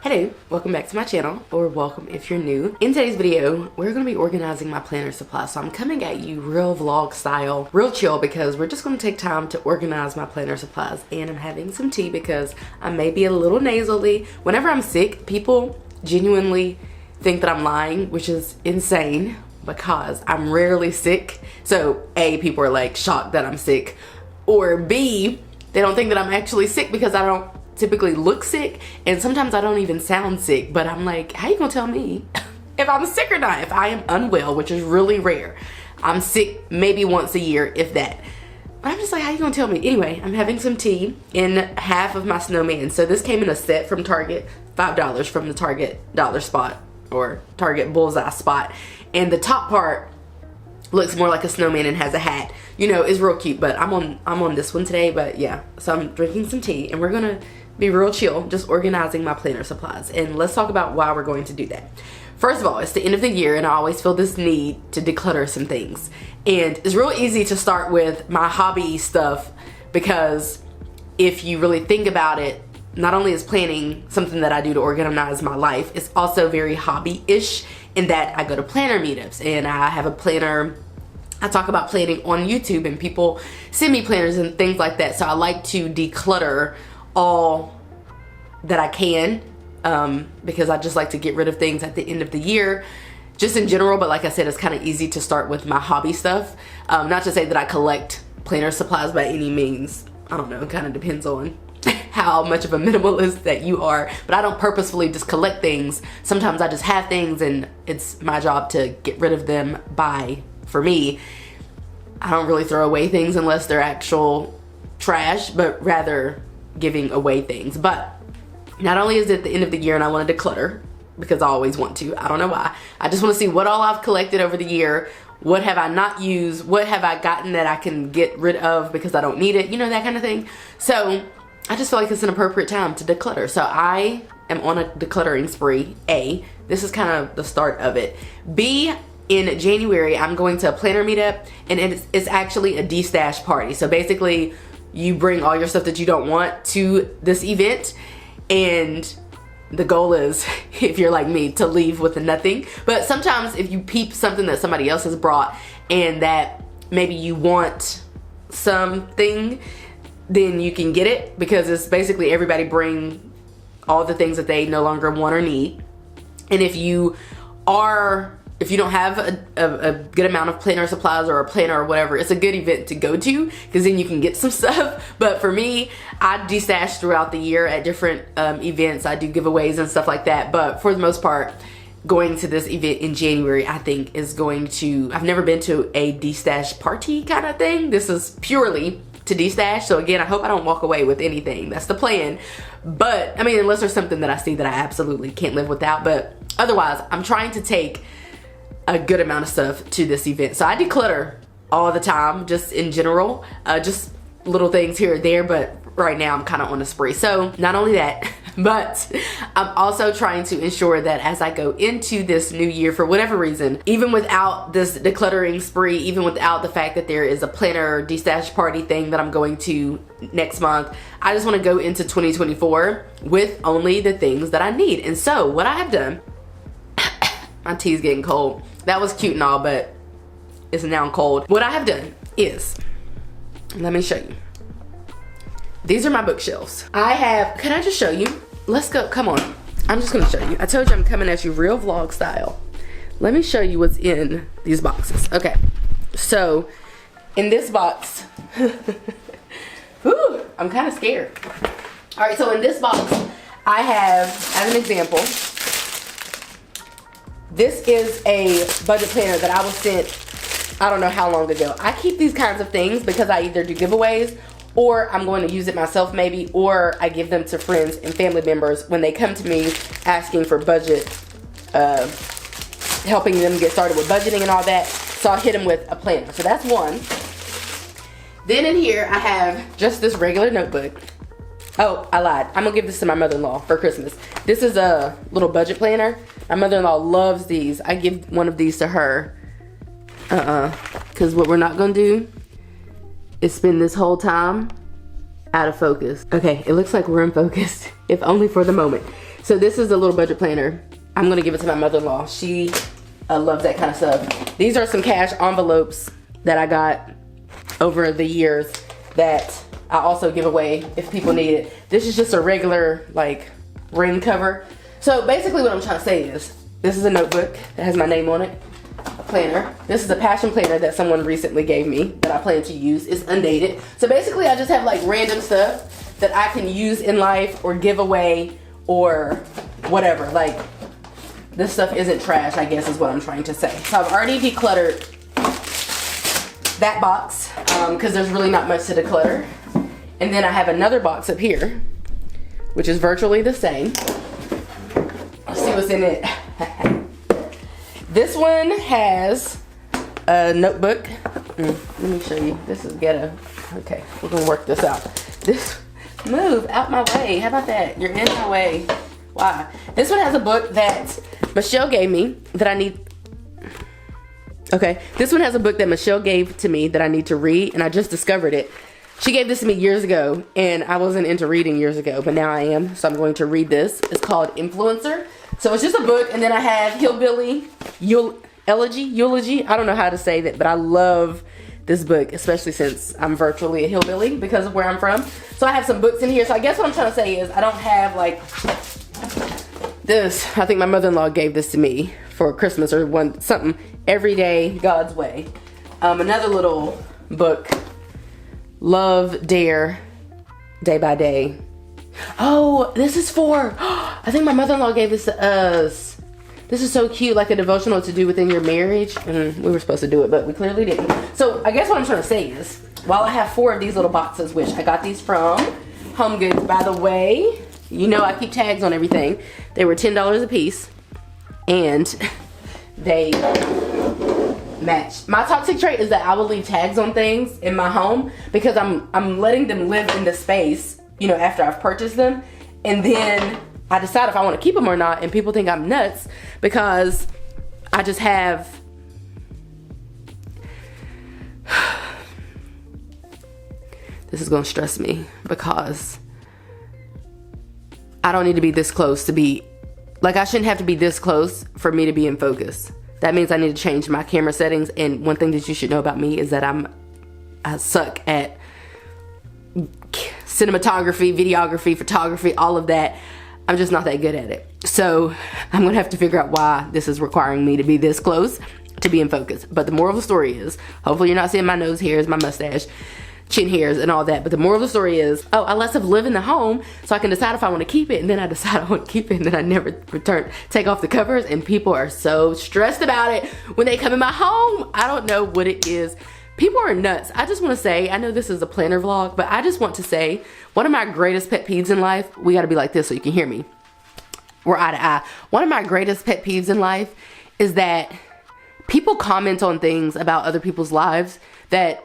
Hello, welcome back to my channel, or welcome if you're new. In today's video, we're going to be organizing my planner supply. So I'm coming at you real vlog style, real chill, because we're just going to take time to organize my planner supplies. And I'm having some tea because I may be a little nasally. Whenever I'm sick, people genuinely think that I'm lying, which is insane because I'm rarely sick. So A, people are like shocked that I'm sick, or B, they don't think that I'm actually sick because I don't typically look sick, and sometimes I don't even sound sick, but I'm like, how you gonna tell me if I'm sick or not? If I am unwell, which is really rare. I'm sick maybe once a year, if that. But I'm just like, how you gonna tell me? Anyway, I'm having some tea in half of my snowman. So this came in a set from Target, $5 from the Target dollar spot, or Target bullseye spot. And the top part looks more like a snowman and has a hat. You know, it's real cute, but I'm on this one today. But yeah, so I'm drinking some tea and we're gonna be real chill, just organizing my planner supplies. And let's talk about why we're going to do that. First of all, it's the end of the year and I always feel this need to declutter some things. And it's real easy to start with my hobby stuff, because if you really think about it, not only is planning something that I do to organize my life, it's also very hobby-ish in that I go to planner meetups and I have a planner. I talk about planning on YouTube and people send me planners and things like that. So I like to declutter all that I can, because I just like to get rid of things at the end of the year, just in general. But like I said, it's kind of easy to start with my hobby stuff. Not to say that I collect planner supplies by any means. I don't know, it kind of depends on how much of a minimalist that you are, but I don't purposefully just collect things. Sometimes I just have things and it's my job to get rid of them. For me, I don't really throw away things unless they're actual trash, but rather giving away things. But not only is it the end of the year and I want to declutter, because I always want to, I don't know why, I just want to see what all I've collected over the year. What have I not used? What have I gotten that I can get rid of because I don't need it? You know, that kind of thing. So I just feel like it's an appropriate time to declutter. So I am on a decluttering spree. A, this is kind of the start of it. B, in January, I'm going to a planner meetup, and it's actually a de-stash party. So basically, you bring all your stuff that you don't want to this event, and the goal is, if you're like me, to leave with nothing. But sometimes if you peep something that somebody else has brought and that maybe you want something, then you can get it, because it's basically everybody bring all the things that they no longer want or need. And if you don't have a good amount of planner supplies or a planner or whatever, it's a good event to go to, because then you can get some stuff. But for me, I de-stash throughout the year at different events. I do giveaways and stuff like that. But for the most part, going to this event in January, I think is going to, I've never been to a de-stash party kind of thing. This is purely to de-stash. So again, I hope I don't walk away with anything. That's the plan. But I mean, unless there's something that I see that I absolutely can't live without. But otherwise, I'm trying to take a good amount of stuff to this event. So I declutter all the time, just in general, just little things here or there, but right now I'm kind of on a spree. So not only that, but I'm also trying to ensure that as I go into this new year, for whatever reason, even without this decluttering spree, even without the fact that there is a planner de-stash party thing that I'm going to next month, I just want to go into 2024 with only the things that I need. And so what I have done, my tea's getting cold. That was cute and all, but it's now cold. What I have done is, let me show you. These are my bookshelves. Can I just show you? Let's go, come on. I'm just gonna show you. I told you I'm coming at you real vlog style. Let me show you what's in these boxes. Okay, so in this box, whew, I'm kind of scared. All right, so in this box, I have, as an example, this is a budget planner that I was sent, I don't know how long ago. I keep these kinds of things because I either do giveaways, or I'm going to use it myself maybe, or I give them to friends and family members when they come to me asking for budget, helping them get started with budgeting and all that. So I'll hit them with a planner. So that's one. Then in here I have just this regular notebook. Oh, I lied. I'm gonna give this to my mother-in-law for Christmas. This is a little budget planner. My mother-in-law loves these. I give one of these to her. Because what we're not gonna do is spend this whole time out of focus. Okay, it looks like we're in focus, if only for the moment. So this is a little budget planner. I'm gonna give it to my mother-in-law. She loves that kind of stuff. These are some cash envelopes that I got over the years that I also give away if people need it. This is just a regular like ring cover. So basically what I'm trying to say is, this is a notebook that has my name on it, a planner. This is a passion planner that someone recently gave me that I plan to use. It's undated. So basically I just have like random stuff that I can use in life or give away or whatever. Like, this stuff isn't trash, I guess is what I'm trying to say. So I've already decluttered that box because there's really not much to declutter. And then I have another box up here, which is virtually the same. Let's see what's in it. This one has a notebook. Let me show you. This is ghetto. Okay, we're gonna work this out. This, move out my way. How about that? You're in my way. Why? This one has a book that Michelle gave me that I need. Okay, this one has a book that Michelle gave to me that I need to read, and I just discovered it. She gave this to me years ago, and I wasn't into reading years ago, but now I am, so I'm going to read this. It's called Influencer. So it's just a book, and then I have Hillbilly, Eulogy. I don't know how to say that, but I love this book, especially since I'm virtually a hillbilly because of where I'm from. So I have some books in here. So I guess what I'm trying to say is I don't have like this. I think my mother-in-law gave this to me for Christmas or something. Every Day, God's Way. Another little book, Love, Dare, Day by Day. Oh, this is for, I think my mother-in-law gave this to us. This is so cute, like a devotional to do within your marriage. We were supposed to do it, but we clearly didn't. So I guess what I'm trying to say is, while I have 4 of these little boxes, which I got these from Home Goods, by the way, you know I keep tags on everything. They were $10 a piece, and they match. My toxic trait is that I will leave tags on things in my home because I'm letting them live in the space, you know, after I've purchased them, and then I decide if I want to keep them or not, and people think I'm nuts because I just have this is gonna stress me because I don't need to be this close to be, like, I shouldn't have to be this close for me to be in focus. That means I need to change my camera settings. And one thing that you should know about me is that I suck at cinematography, videography, photography, all of that. I'm just not that good at it. So I'm gonna have to figure out why this is requiring me to be this close to be in focus. But the moral of the story is, hopefully you're not seeing my nose hairs, my mustache, chin hairs, and all that. But the moral of the story is, oh, I let stuff live in the home so I can decide if I want to keep it, and then I decide I want to keep it, and then I never take off the covers, and people are so stressed about it when they come in my home. I don't know what it is. People are nuts. I just want to say, I know this is a planner vlog, but I just want to say, one of my greatest pet peeves in life, we got to be like this so you can hear me. We're eye to eye. One of my greatest pet peeves in life is that people comment on things about other people's lives that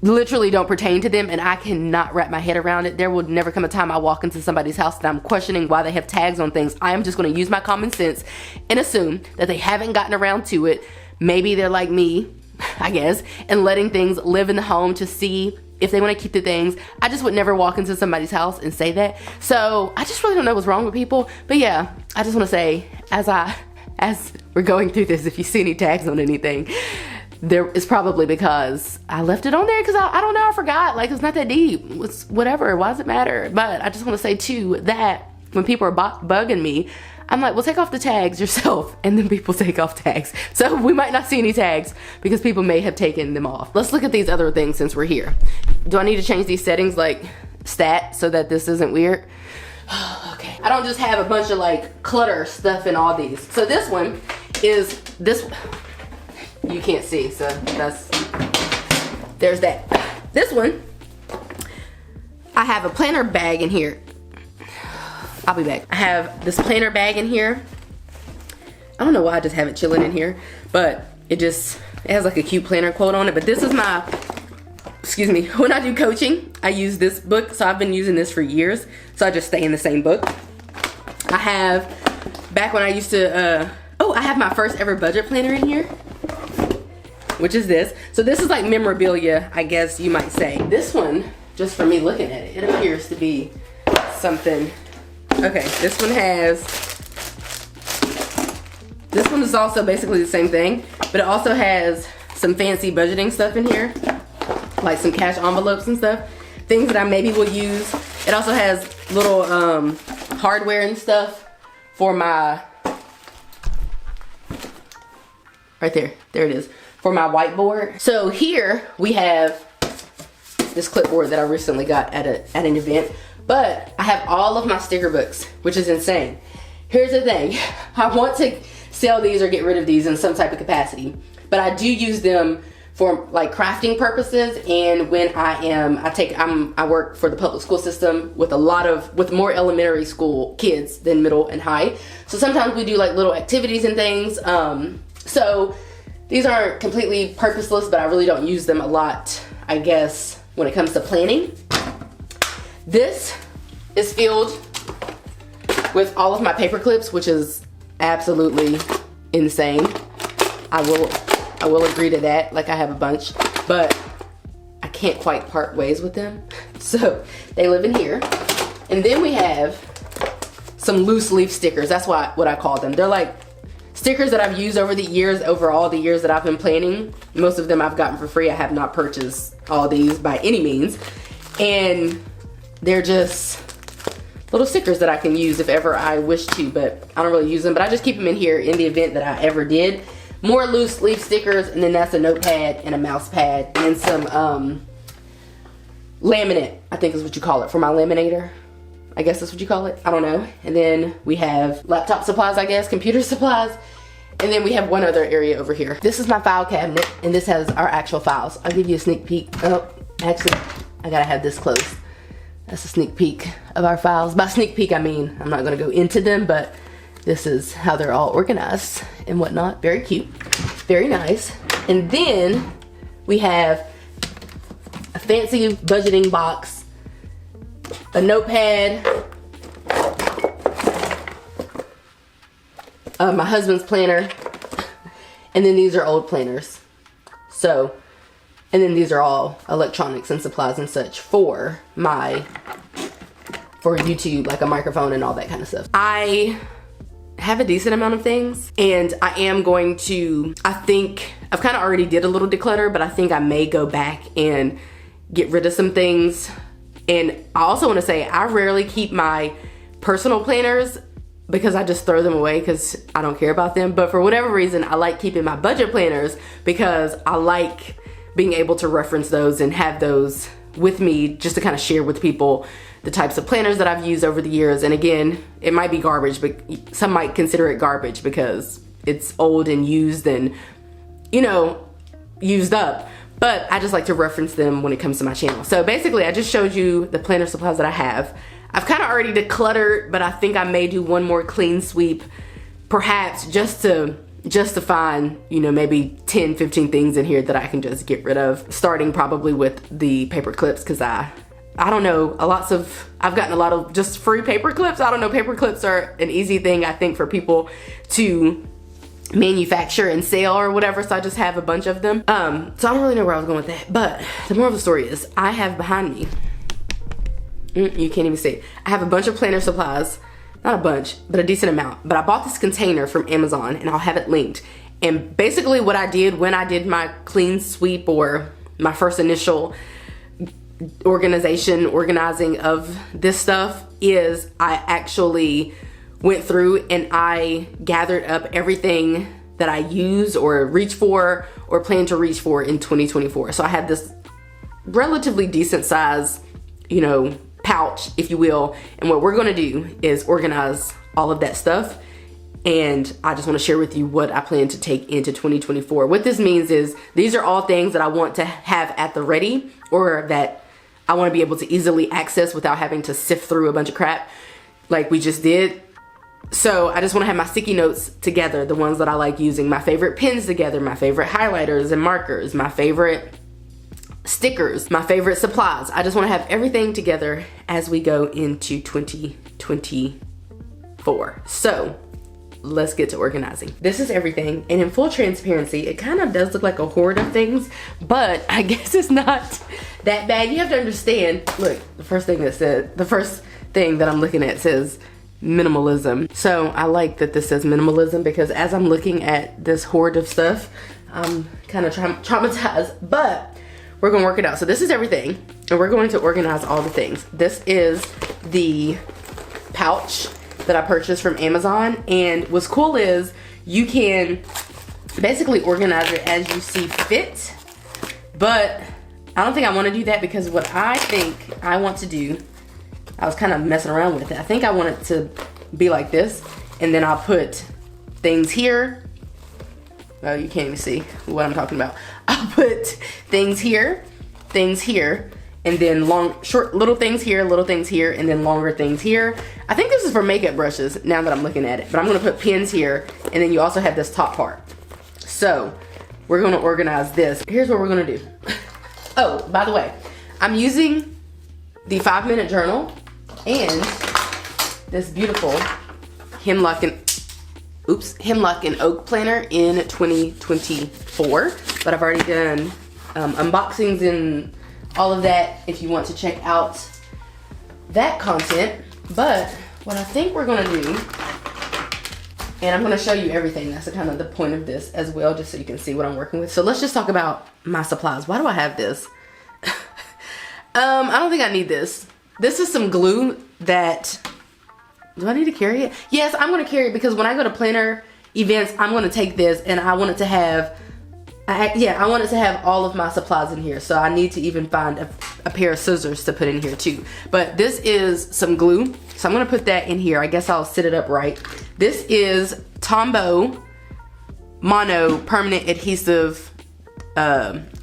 literally don't pertain to them, and I cannot wrap my head around it. There will never come a time I walk into somebody's house that I'm questioning why they have tags on things. I am just going to use my common sense and assume that they haven't gotten around to it. Maybe they're like me, I guess, and letting things live in the home to see if they want to keep the things. I just would never walk into somebody's house and say that. So I just really don't know what's wrong with people. But yeah, I just want to say, as we're going through this, if you see any tags on anything, there is probably because I left it on there because I don't know, I forgot. Like, it's not that deep. It's whatever. Why does it matter? But I just want to say too that when people are bugging me, I'm like, well, take off the tags yourself, and then people take off tags. So we might not see any tags because people may have taken them off. Let's look at these other things since we're here. Do I need to change these settings like stat so that this isn't weird? Okay. I don't just have a bunch of like clutter stuff in all these. So this one is this. You can't see, so there's that. This one, I have a planner bag in here. I'll be back. I have this planner bag in here. I don't know why I just have it chilling in here, but it has like a cute planner quote on it. But this is my, excuse me, when I do coaching, I use this book. So I've been using this for years. So I just stay in the same book. I have, back when I used to, I have my first ever budget planner in here, which is this. So this is like memorabilia, I guess you might say. This one, just for me looking at it, it appears to be something Okay, this one is also basically the same thing, but it also has some fancy budgeting stuff in here, like some cash envelopes and stuff, things that I maybe will use. It also has little hardware and stuff for my, right there it is, for my whiteboard. So here we have this clipboard that I recently got at an event, but I have all of my sticker books, which is insane. Here's the thing, I want to sell these or get rid of these in some type of capacity, but I do use them for like crafting purposes, and when I work for the public school system with with more elementary school kids than middle and high. So sometimes we do like little activities and things. So these aren't completely purposeless, but I really don't use them a lot, I guess, when it comes to planning. This is filled with all of my paper clips, which is absolutely insane. I will agree to that. Like, I have a bunch, but I can't quite part ways with them. So they live in here. And then we have some loose leaf stickers. That's what I call them. They're like stickers that I've used over the years, over all the years that I've been planning. Most of them I've gotten for free. I have not purchased all these by any means. And they're just little stickers that I can use if ever I wish to, but I don't really use them. But I just keep them in here in the event that I ever did. More loose leaf stickers, and then that's a notepad and a mouse pad and some laminate, I think is what you call it, for my laminator. I guess that's what you call it. I don't know. And then we have laptop supplies, I guess, computer supplies. And then we have one other area over here. This is my file cabinet, and this has our actual files. I'll give you a sneak peek. Oh, actually, I gotta have this closed. That's a sneak peek of our files. By sneak peek, I mean, I'm not gonna go into them, but this is how they're all organized and whatnot. Very cute, very nice. And then we have a fancy budgeting box, a notepad, my husband's planner, and then these are old planners. So, and then these are all electronics and supplies and such for YouTube, like a microphone and all that kind of stuff. I have a decent amount of things, and I am going to, I think, I've kind of already did a little declutter, but I think I may go back and get rid of some things. And I also want to say, I rarely keep my personal planners because I just throw them away because I don't care about them. But for whatever reason, I like keeping my budget planners because I like being able to reference those and have those with me just to kind of share with people the types of planners that I've used over the years. And again, it might be garbage, but some might consider it garbage because it's old and used and, you know, used up. But I just like to reference them when it comes to my channel. So basically, I just showed you the planner supplies that I have. I've kind of already decluttered, but I think I may do one more clean sweep, perhaps just to find, you know, maybe 10, 15 things in here that I can just get rid of, starting probably with the paper clips, because I don't know, I've gotten a lot of just free paper clips. I don't know, paper clips are an easy thing, I think, for people to manufacture and sell or whatever, so I just have a bunch of them. So I don't really know where I was going with that, but the moral of the story is I have behind me, you can't even see, I have a bunch of planner supplies. Not a bunch, but a decent amount. But I bought this container from Amazon, and I'll have it linked. And basically what I did when I did my clean sweep, or my first initial organizing of this stuff, is I actually went through and I gathered up everything that I use or reach for or plan to reach for in 2024. So I have this relatively decent size, you know, pouch, if you will, and what we're gonna do is organize all of that stuff, and I just want to share with you what I plan to take into 2024. What this means is these are all things that I want to have at the ready, or that I want to be able to easily access without having to sift through a bunch of crap like we just did. So I just want to have my sticky notes together, the ones that I like using, my favorite pens together, my favorite highlighters and markers, my favorite stickers, my favorite supplies. I just want to have everything together as we go into 2024. So let's get to organizing. This is everything, and in full transparency, it kind of does look like a hoard of things, but I guess it's not that bad. You have to understand, look, the first thing that I'm looking at says minimalism. So I like that this says minimalism, because as I'm looking at this hoard of stuff, I'm kind of traumatized, but we're gonna work it out. So this is everything, and we're going to organize all the things. This is the pouch that I purchased from Amazon, and what's cool is you can basically organize it as you see fit, but I don't think I want to do that, because what I think I want to do, I was kind of messing around with it. I think I want it to be like this, and then I'll put things here. Oh, you can't even see what I'm talking about. I'll put things here, and then little things here, and then longer things here. I think this is for makeup brushes now that I'm looking at it, but I'm gonna put pins here, and then you also have this top part. So we're gonna organize this. Here's what we're gonna do. Oh, by the way, I'm using the 5-minute journal and this beautiful Hemlock and Oak planner in 2024. But I've already done unboxings and all of that if you want to check out that content. But what I think we're gonna do, and I'm gonna show you everything, that's kind of the point of this as well, just so you can see what I'm working with. So let's just talk about my supplies. Why do I have this? I don't think I need this. This is some glue that, do I need to carry it? Yes, I'm gonna carry it, because when I go to planner events, I'm gonna take this, and I want it to have, I want it to have all of my supplies in here. So I need to even find a pair of scissors to put in here too. But this is some glue, so I'm gonna put that in here. I guess I'll sit it up right. This is Tombow Mono Permanent Adhesive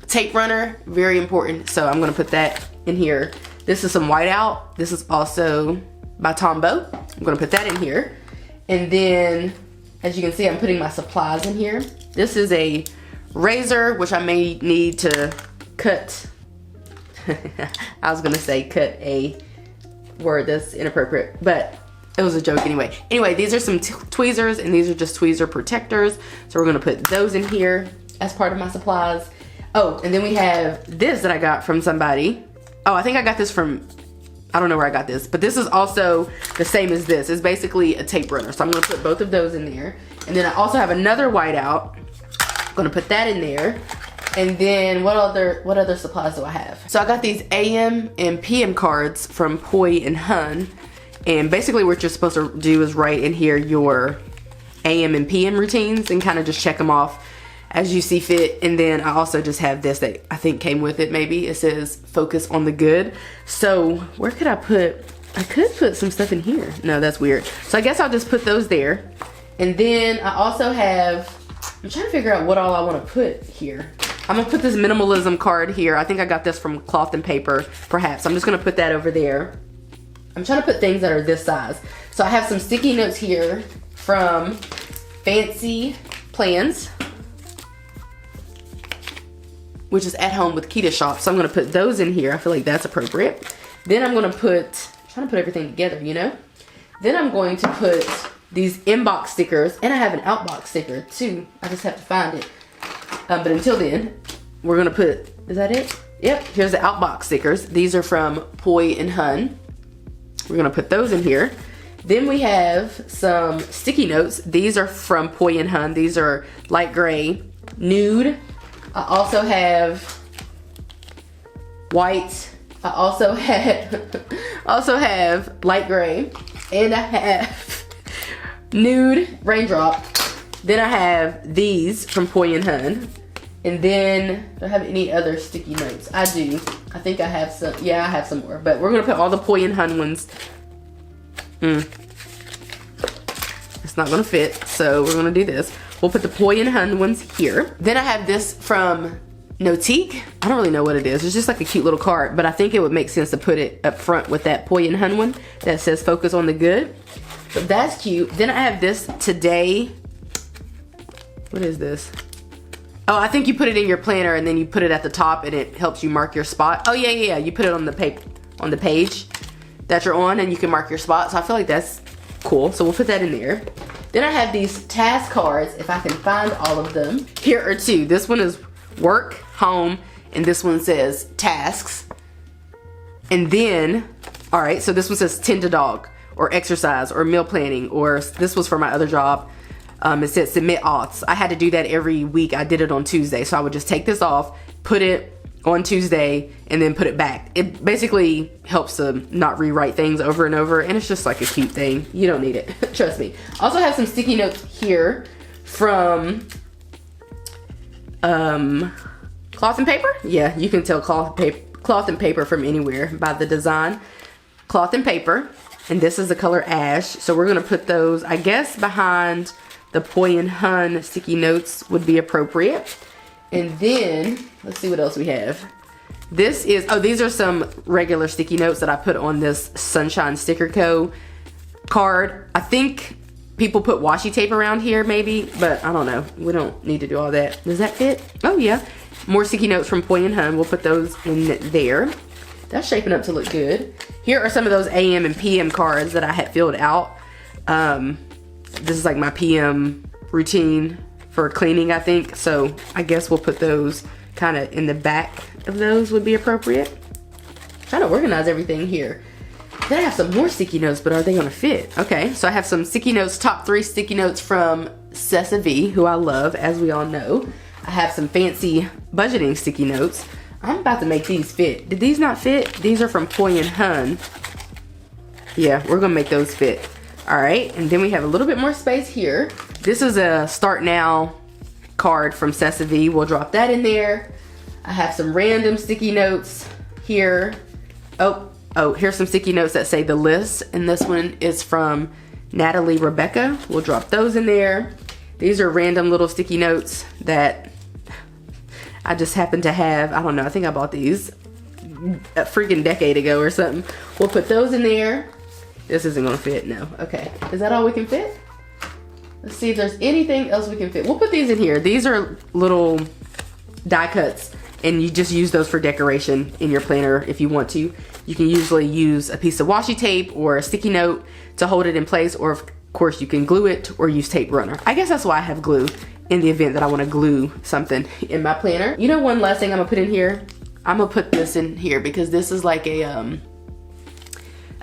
tape runner, very important. So I'm gonna put that in here. This is some whiteout. This is also by Tombow. I'm gonna put that in here. And then, as you can see, I'm putting my supplies in here. This is a razor, which I may need to cut. I was gonna say cut a word that's inappropriate, but it was a joke anyway. Anyway, these are some tweezers, and these are just tweezer protectors. So we're gonna put those in here as part of my supplies. Oh, and then we have this that I got from somebody. Oh, I think I got this from, I don't know where I got this, but this is also the same as this. It's basically a tape runner. So I'm gonna put both of those in there. And then I also have another whiteout. I'm gonna put that in there. And then what other supplies do I have? So I got these AM and PM cards from Poi and Hun. And basically what you're supposed to do is write in here your AM and PM routines and kind of just check them off as you see fit. And then I also just have this that I think came with it maybe. It says focus on the good. So where could I put, I could put some stuff in here. No, that's weird. So I guess I'll just put those there. And then I also have, I'm trying to figure out what all I want to put here. I'm gonna put this minimalism card here. I think I got this from Cloth and Paper, perhaps. I'm just gonna put that over there. I'm trying to put things that are this size. So I have some sticky notes here from Fancy Plans, which is at home with Kita Shop. So I'm gonna put those in here. I feel like that's appropriate. Then I'm gonna put, I'm trying to put everything together, you know? Then I'm going to put these inbox stickers, and I have an outbox sticker too. I just have to find it. But until then, we're gonna put, is that it? Yep, here's the outbox stickers. These are from Poi and Hun. We're gonna put those in here. Then we have some sticky notes. These are from Poi and Hun. These are light gray, nude. I also have white. I also have light gray, and I have nude raindrop. Then I have these from Poi and Hun. And then, do I have any other sticky notes? I do. I think I have some. Yeah, I have some more. But we're going to put all the Poi and Hun ones. It's not going to fit. So we're going to do this. We'll put the Poi and Hun ones here. Then I have this from Notique. I don't really know what it is. It's just like a cute little card. But I think it would make sense to put it up front with that Poi and Hun one that says focus on the good. So that's cute. Then I have this Today. What is this? Oh, I think you put it in your planner and then you put it at the top and it helps you mark your spot. Oh yeah. You put it on the page that you're on and you can mark your spot. So I feel like that's cool. So we'll put that in there. Then I have these task cards, if I can find all of them. Here are two. This one is work, home, and this one says tasks. And then, all right, so this one says tend a dog or exercise or meal planning, or this was for my other job. It said submit auths. I had to do that every week. I did it on Tuesday. So I would just take this off, put it on Tuesday, and then put it back. It basically helps to not rewrite things over and over, and it's just like a cute thing. You don't need it, trust me. Also have some sticky notes here from cloth and paper. Yeah, you can tell cloth and paper from anywhere by the design. Cloth and paper, and this is the color ash. So we're gonna put those, I guess, behind the Poi and Hun sticky notes would be appropriate. And then, let's see what else we have. This is, oh, these are some regular sticky notes that I put on this Sunshine Sticker Co. card. I think people put washi tape around here maybe, but I don't know. We don't need to do all that. Does that fit? Oh yeah. More sticky notes from Poi and Hun. We'll put those in there. That's shaping up to look good. Here are some of those AM and PM cards that I had filled out. This is like my PM routine for cleaning, I think. So I guess we'll put those kind of in the back of those would be appropriate. Trying to organize everything here. Then I have some more sticky notes, but are they gonna fit? Okay, so I have some sticky notes, top 3 sticky notes from Cessa V, who I love, as we all know. I have some fancy budgeting sticky notes. I'm about to make these fit. Did these not fit? These are from Poi and Hun. Yeah, we're gonna make those fit. All right, and then we have a little bit more space here. This is a Start Now card from Cessa V. We'll drop that in there. I have some random sticky notes here. Oh, here's some sticky notes that say the list, and this one is from Natalie Rebecca. We'll drop those in there. These are random little sticky notes that I just happen to have. I don't know, I think I bought these a freaking decade ago or something. We'll put those in there. This isn't gonna fit, no. Okay, is that all we can fit? Let's see if there's anything else we can fit. We'll put these in here. These are little die cuts, and you just use those for decoration in your planner if you want to. You can usually use a piece of washi tape or a sticky note to hold it in place, or of course you can glue it or use tape runner. I guess that's why I have glue in the event that I want to glue something in my planner. You know, one last thing I'm gonna put in here? I'm gonna put this in here because this is like a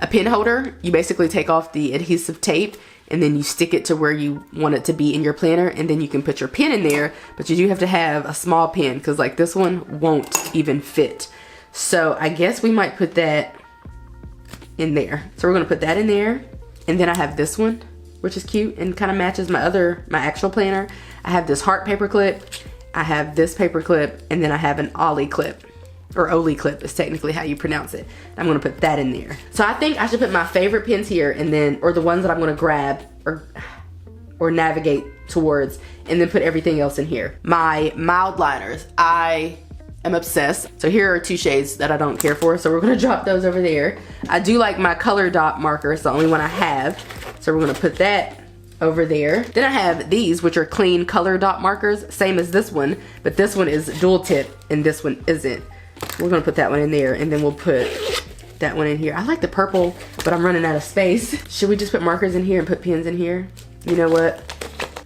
pin holder. You basically take off the adhesive tape and then you stick it to where you want it to be in your planner, and then you can put your pen in there, but you do have to have a small pen because like this one won't even fit. So I guess we might put that in there. So we're gonna put that in there, and then I have this one, which is cute and kind of matches my actual planner. I have this heart paper clip, I have this paper clip, and then I have an ollie clip. Or Oli clip is technically how you pronounce it. I'm gonna put that in there. So I think I should put my favorite pins here, and then, or the ones that I'm gonna grab or navigate towards, and then put everything else in here. My mild liners, I am obsessed. So here are 2 shades that I don't care for, so we're gonna drop those over there. I do like my color dot marker, it's the only one I have. So we're gonna put that over there. Then I have these, which are clean color dot markers, same as this one, but this one is dual tip and this one isn't. We're gonna put that one in there, and then we'll put that one in here. I like the purple, but I'm running out of space. Should we just put markers in here and put pens in here? You know what?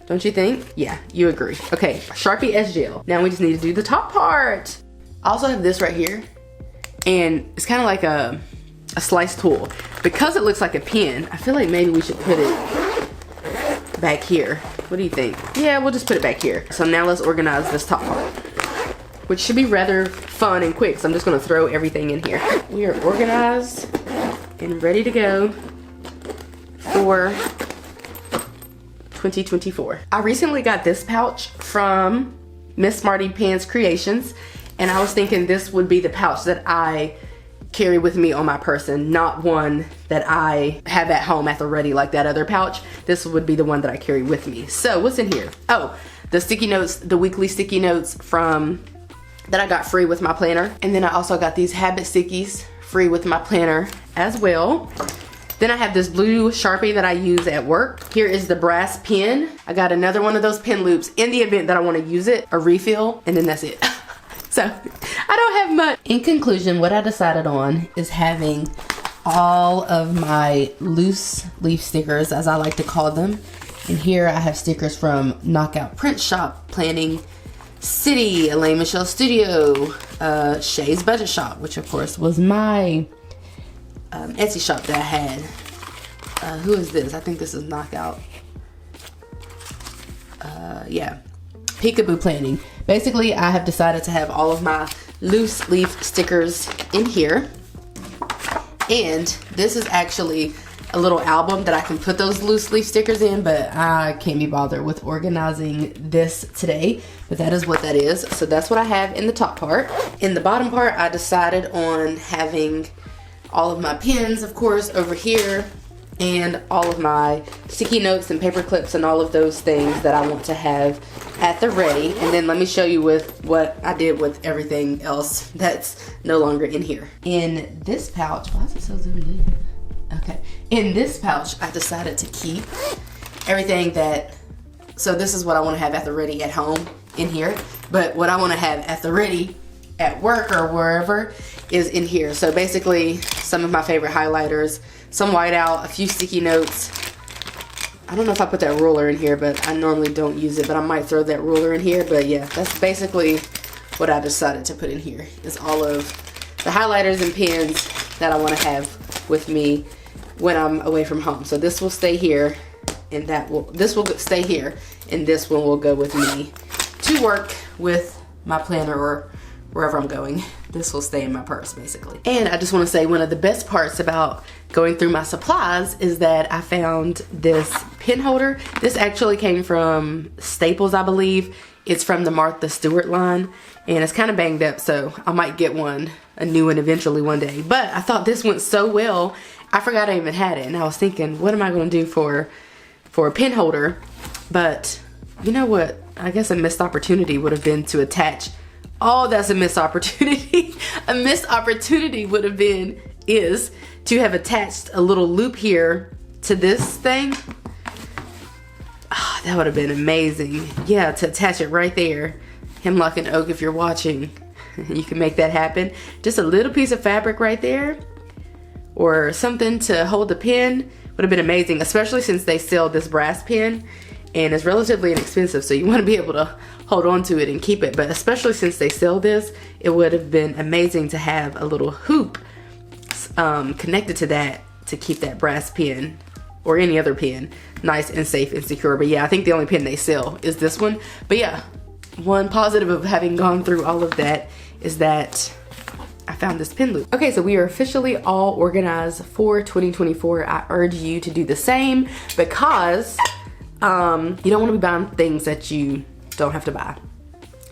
Don't you think? Yeah, you agree. Okay, Sharpie S gel. Now we just need to do the top part. I also have this right here, and it's kind of like a slice tool. Because it looks like a pen, I feel like maybe we should put it back here. What do you think? Yeah, we'll just put it back here. So now let's organize this top part, which should be rather fun and quick. So I'm just gonna throw everything in here. We are organized and ready to go for 2024. I recently got this pouch from Miss Smarty Pants Creations, and I was thinking this would be the pouch that I carry with me on my person, not one that I have at home at the ready like that other pouch. This would be the one that I carry with me. So what's in here? Oh, the sticky notes, the weekly sticky notes from that I got free with my planner. And then I also got these habit stickies free with my planner as well. Then I have this blue Sharpie that I use at work. Here is the brass pen. I got another one of those pen loops in the event that I want to use it, a refill, and then that's it. So I don't have much. In conclusion, what I decided on is having all of my loose leaf stickers, as I like to call them. And here I have stickers from Knockout Print Shop, Planning City, Elaine Michelle Studio, Shay's Budget Shop, which of course was my Etsy shop that I had Who is this? I think this is Knockout. Yeah, Peekaboo Planning. Basically, I have decided to have all of my loose leaf stickers in here. And this is actually a little album that I can put those loose leaf stickers in, but I can't be bothered with organizing this today. But that is what that is. So that's what I have in the top part. In the bottom part, I decided on having all of my pens, of course, over here, and all of my sticky notes and paper clips and all of those things that I want to have at the ready. And then let me show you with what I did with everything else that's no longer in here. In this pouch, why is it so zoomed in? Okay, in this pouch, I decided to keep everything that, so this is what I want to have at the ready at home in here, but what I want to have at the ready at work or wherever is in here. So basically, some of my favorite highlighters, some whiteout, a few sticky notes. I don't know if I put that ruler in here, but I normally don't use it, but I might throw that ruler in here. But yeah, that's basically what I decided to put in here, is all of the highlighters and pens that I want to have with me when I'm away from home. So this will stay here, and this will stay here, and this one will go with me to work with my planner or wherever I'm going. This will stay in my purse, basically. And I just want to say, one of the best parts about going through my supplies is that I found this pen holder. This actually came from Staples, I believe. It's from the Martha Stewart line, and it's kind of banged up, so I might get a new one eventually one day. But I thought this went so well, I forgot I even had it, and I was thinking, what am I going to do for a pen holder? But you know what? I guess a missed opportunity would have been to attach. Oh, that's a missed opportunity. A missed opportunity would have been, is to have attached a little loop here to this thing. Oh, that would have been amazing. Yeah, to attach it right there. Hemlock and Oak, if you're watching, you can make that happen. Just a little piece of fabric right there, or something to hold the pen, would have been amazing, especially since they sell this brass pen and it's relatively inexpensive, so you want to be able to hold on to it and keep it. But especially since they sell this, it would have been amazing to have a little hoop connected to that to keep that brass pen or any other pen nice and safe and secure. But yeah, I think the only pen they sell is this one. But yeah, one positive of having gone through all of that is that I found this pin loop. Okay, so we are officially all organized for 2024. I urge you to do the same, because you don't want to be buying things that you don't have to buy.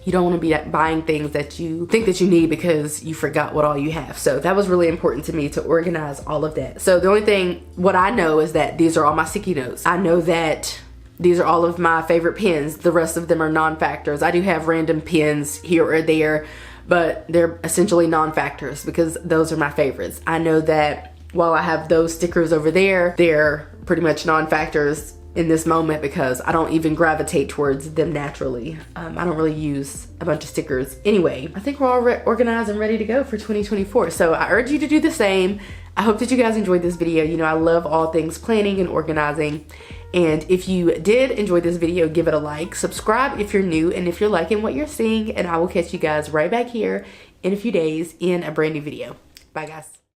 You don't want to be buying things that you think that you need because you forgot what all you have. So that was really important to me to organize all of that. So the only thing, what I know is that these are all my sticky notes. I know that these are all of my favorite pens. The rest of them are non-factors. I do have random pens here or there, but they're essentially non-factors because those are my favorites. I know that while I have those stickers over there, they're pretty much non-factors in this moment because I don't even gravitate towards them naturally. I don't really use a bunch of stickers anyway. I think we're all organized and ready to go for 2024. So I urge you to do the same. I hope that you guys enjoyed this video. You know, I love all things planning and organizing. And if you did enjoy this video, give it a like, subscribe if you're new, and if you're liking what you're seeing, and I will catch you guys right back here in a few days in a brand new video. Bye guys.